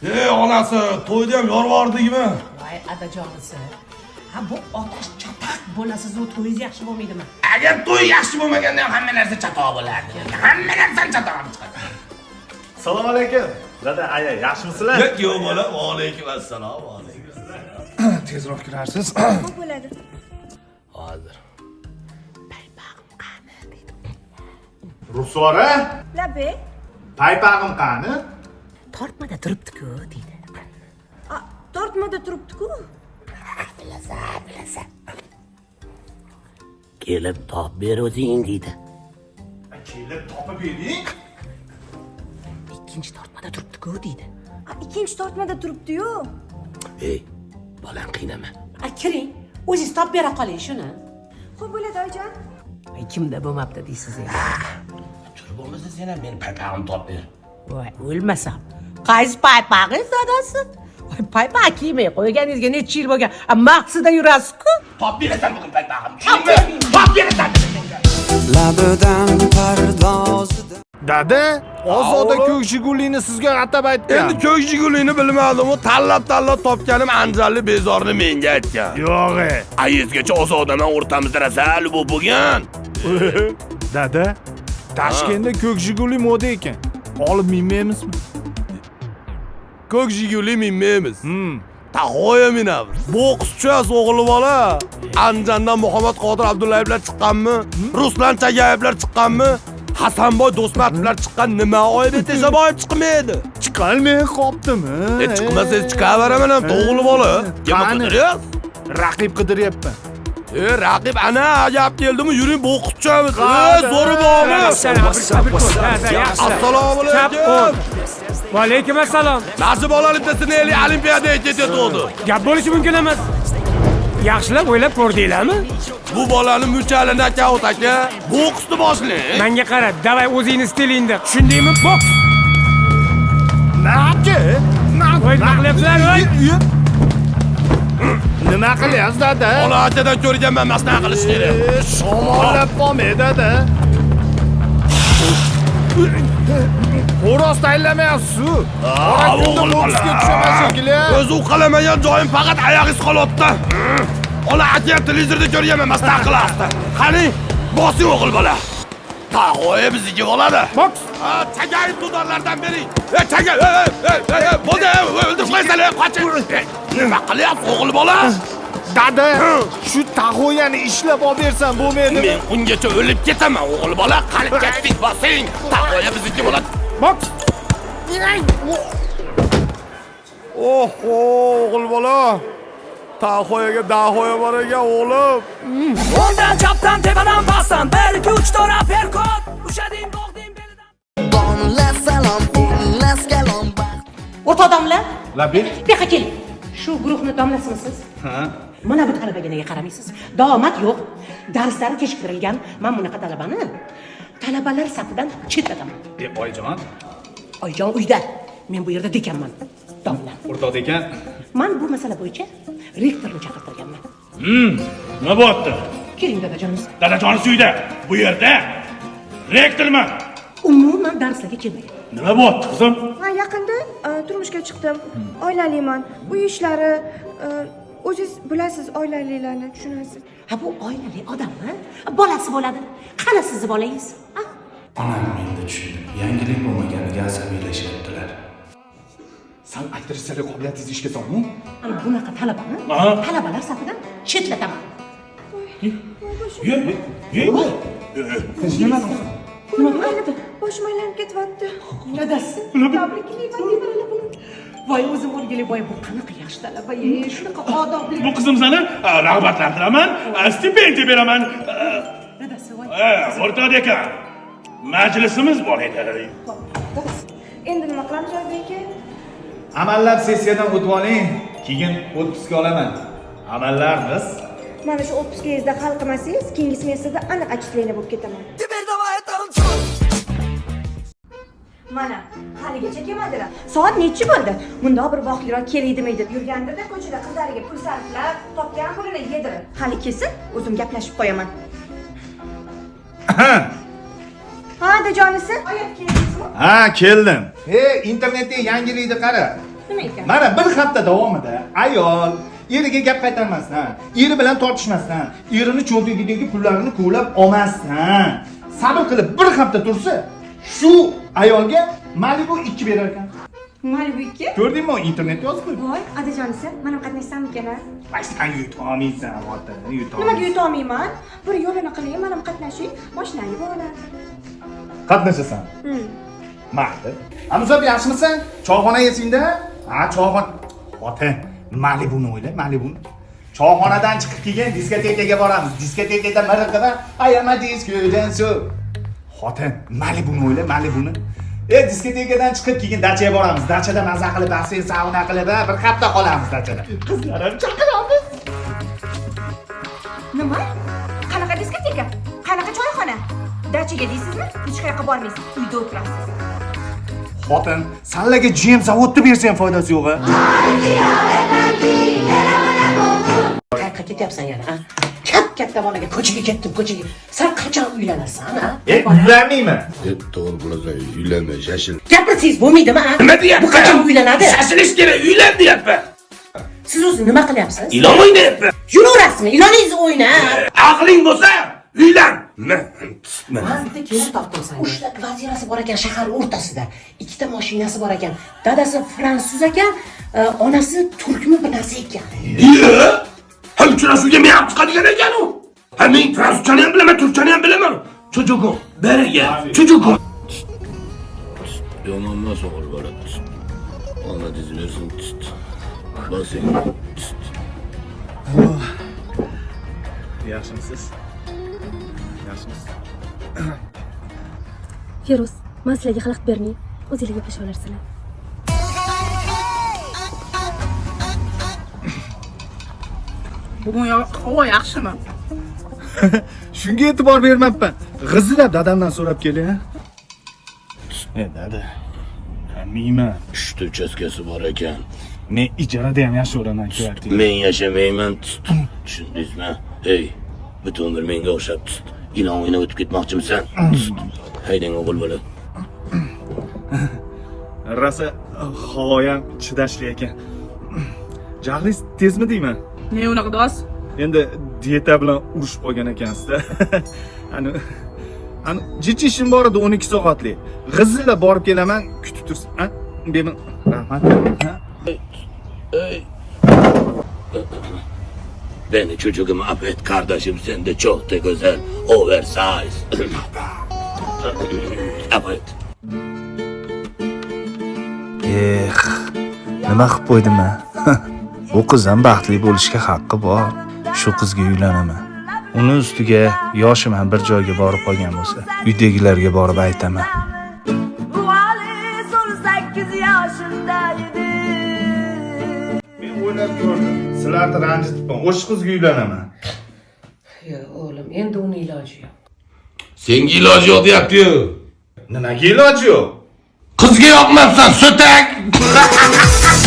Onasi, to'yda ham yorvordingmi? Voy adajonisi. Ha bu otash chatoq bo'lasiz, u to'yingiz yaxshi bo'lmaydimi? Agar to'y yaxshi bo'lmaganda ham hamma narsa chatoq bo'lardi. Hamma narsa chatoq chiqadi. Assalomu alaykum. Dada, aya, yaxshimisizlar? Yo'q bola, va alaykum assalom, va alaykum assalom. Tezroq kirarsiz. Nima bo'ladi? Hozir. Rusvora? Labe? Paypag'im qani? Tortmada turibdi-ku, deydi. Tortmada turibdi-ku. Bilasan. Kelib top ber o'zing, deydi. Kelib topib bering. Ikkinchi tortmada turibdi-ku, deydi. Ikkinchi tortmada turibdi-yu. Ey, bolam qiynama. Kiring, o'zingiz top bera qoling shuni. Xo'p bo'ladi, oyijon. Kimda bo'lmabdi deysiz endi. Turib bo'lmasa sen ham meni paypag'imni top ber. Voy, o'lmasam. Qaysi paypag'ingiz dadasi? Voy, paypaq kiymay qo'yganingizga necha yil bo'lgan? Maqsida yurasiz-ku. Top berasan bugun paypag'imni. Top berasan. Labidan pardozida Dada, ozoda ko'k Jigulini sizga atab aytgan. Endi ko'k Jigulini bilmadim-u, tanlab topganim anjalli bezorni menga aytgan. Yo'q. Ayizgacha ozodaman o'rtamizda rasal bu bo'lgan. Dada, Toshkentda ko'k Jiguli moda ekan. Olib minmaymizmi? Ko'k Jiguli minmaymiz. Tahoya minamiz. Bokschi o'g'li bola. Anjandan Muhammad Qodir Abdullayevlar chiqqanmi? Ruslan Chagayevlar chiqqanmi? Hasanboy Do'stmatovlar chiqqan nima oyib Teshaboyev chiqmaydi. Chiqolmay qoptimi? Chiqmasangiz chiqaveraman ham o'g'li bola. Nima qidiryapsiz? Raqib qidiryapman. Raqib ana gap keldimi? Yuring bokschiamiz. Zo'ri bormi? Assalomu alaykum. Va alaykum assalom. Nasib bolalikda Olimpiadaga ketayotdi. Gap bo'lishi mumkin emas. Yaxshilab o'ylab ko'rdinglarmi? Bu bolani muchali nokaut aka. Boksni boshlang. Menga qara, davay o'zingiz stilingda. Tushundingmi? Boks. Naki? Voy, nima qilyapsizlar, voy? Nima qilyapsiz, dada? Olachadan ko'rganman, masna qilish kerak. Shamollab qolmay, dada. Xo'roz tayinlamayapsiz-ku. Ora kunda boksga tushaman shekilli. O'zi uqalamagan joyim faqat oyog'ingiz qolyapti. Ola aka televizorda ko'rganman, masna qilasizlar. Qani, bosing o'g'il bola. Tag'oya bizniki bo'ladi. Boks. Chagayib tudorlardan bering. Chagay, bo'ldi, o'ldirib qo'ysalar, qoching. Nima qilyapsiz o'g'il bola? Dada, shu tahoyani ishlab olib bersam bo'lmaydimi? Men ungacha o'lib ketaman o'g'il bola. Qani ketdik, bosing. Tag'oya bizniki bo'ladi. Boks. Oho, o'g'il bola. Tahoyaga dahoya bor ekan o'g'lim. O'ngdan chapdan tepadan pastdan 1 2 3 4 uppercut ushading bog'ding belidan. Donla salom, illas kalom baxt. O'rta odamlar, Labi? bu yoqqa keling. Shu guruhni domlasimisiz? Ha. Mana bu talabaga nega qaramaysiz? Daomat yo'q. Darslari kechiktirilgan. Men bunaqa talabani talabalar safidan chetlataman. Oyijon, Oyijon uyda. Men bu yerda dekanman. Domla. o'rtoq ekan. Men bu masala bo'yicha rektorni chaqirtirganman. Nima bo'pti? Keling dadajonimiz. Dadajoningiz uyda, bu yerda. Rektorman. Umuman darslarga kelmagan. Nima bo'pti, qizim? Ha, yaqinda turmushga chiqdim. Oilaliman. Uy ishlari, o'zingiz bilasiz oilalilarni, tushunasiz. Ha bu oilali odammi? Bolasi bo'ladi. Qani sizni bolangiz? Onam meni tushundi. Yangilik bo'lmaganiga asabiylashyaptilar. San aktrisalik qobiliyatingizni ishga solmang. Ana bunaqa talabani talabalar safidan chetlataman. Nima? Nima bo'ldi? Boshim aylanib ketyapti. Dadasi. Tabriklayman demaylar buni. Voy o'zim o'rgili voy bu qanaqa yaxshi talaba, shunaqa odobli. Bu qizimni rag'batlantiraman, stipendiya beraman. Dadasi voy. O'rtoq ekan. Majlisimiz bor edi. Endi nima qilamiz aka? Amallar sessiyadan o'tib oling, keyin otpuska olaman. Amallarimiz Mana shu otpuskangizda hal qilmasangiz, keyingi semestrda aniq отчисление bo'lib ketaman. Mana, haligacha kelmadilar. Soat nechi bo'ldi? Bundoq bir voqealar keldimi deb yurganda-da ko'chada qizlariga pul sarflab, topgan pulini yedirib. Hali kelsin, o'zim gaplashib qo'yaman. Ha, dajonisi? Oyat keldingizmi? Ha, keldim. Internetda yangilikni qara. Nima ekan? Mana bir hafta davomida ayol eriga gap qaytarmasdan, eri bilan tortishmasdan, erining cho'ntagidagi pullarini ko'lab olmasdan, sabr qilib bir hafta tursa, shu ayolga Malibu 2 berar ekan. Malibu 2? Ko'rdingmi, internetda yozib qo'y. Voy, adajonisi, men ham qatnashsammikan? Ay, sen yuta olmaysan, ota, yuta Nimaga olmaysan. yuta olmayman? Bir yo'lini qiling, men ham qatnashay, moshinani bo'la. Qatnashasan. Mayli. Amuzab yaxshimisan? Choyxona yesingda? Ha, choyxona. Ota, Malibuni o'yla, Malibuni. Choyxonadan chiqib kelgan diskotekaga boramiz. Diskotekada miriqida, ayama diskodan so. Xotin, Malibuni o'yla, Malibuni. Diskotekadan chiqib keyin dachaga boramiz. Dachada maza qilib, basseyn sauna qilib, bir hafta qolamiz dachada. Qizlarim chaqiramiz. Nima? Qanaqa diskoteka? Qanaqa choyxona? Dachaga deysizmi? Hech qayerga bormaysiz, uyda o'tirasiz. Xotin, sanlarga GM zavodni bersang foydasi yo'q-a? Qayerga ketyapsan yana, ha? Katta bolaga ko'chaga ketdim, ko'chaga. Sen qachon uylanasan, ha? Uylanmayman. To'g'ri bo'lasan, uylanma, shashil. Gapirsangiz bo'lmaydimi, ha? Nima deyapti? Bu qachon uylanadi? Shashilish kerak, uylan deyapman. Siz o'zi nima qilyapsiz? Ilon o'ynayapman. Yuraverasizmi? Iloningizni o'yna. Aqling bo'lsa, uylan. Men bitta kelin topdim senga. 3 ta kvartirasi bor ekan shahar o'rtasida. 2 ta mashinasi bor ekan. Dadasi fransuz ekan, onasi turkmi bir narsa ekan. Ham uchrashuvga men ham chiqadigan ekan u. Ha men fransuzchani ham bilaman, turkchani ham bilaman. Cho'chog'im, beriga, cho'chog'im. Yomon emas o'g'il bola. Omadingiz bersin. Bosing. Yaxshimisiz? Yaxshimisiz? Feruz, men sizlarga xalaqit bermay, o'zingizlar gaplashib olarsizlar. Bugun havo yaxshimi? Shunga e'tibor bermabman. G'izillab dadamdan so'rab keling, ha? Dada. Miyman. 3 ta uchastkasi bor ekan. Men ijarada ham yashayveraman, kvartira. Men yashamayman. Tushundingizmi? Ey, butun umr menga o'xshab ilon o'ynab o'tib ketmoqchimisan? Haydang o'g'il bola. Rosa havo ham chidashli ekan. Jahlingiz tezmi deyman? Ne unaqa dos? Endi dieta bilan urushib qolgan ekansizda. Ani jichi ishim bor edi 12 soatlik. G'izillab borib kelaman, kutib tursiz. Ha? Bemin rahmat. Ha? Beni çocuğumu affet kardeşim, sen de çok da güzel oversize. Affet. Nima qilib qo'ydim men? Bu qiz ham baxtli bo'lishga haqqi bor. Shu qizga uylanaman. Uni ustiga yoshim ham bir joyga borib qolgan bo'lsa, uydagilarga borib aytaman. Bu Ali son 8 yaşında idi. Men o'ylab ko'rdim. Sizlarni ranjitibman. O'sha qizga uylanaman. Yo, o'g'lim, endi uni iloji yo'q. Senga iloji yo'q deyapti-yu. Nimaga iloji yo'q? Qizga yoqmabsan, so'tak. Qizga yoqmabsan.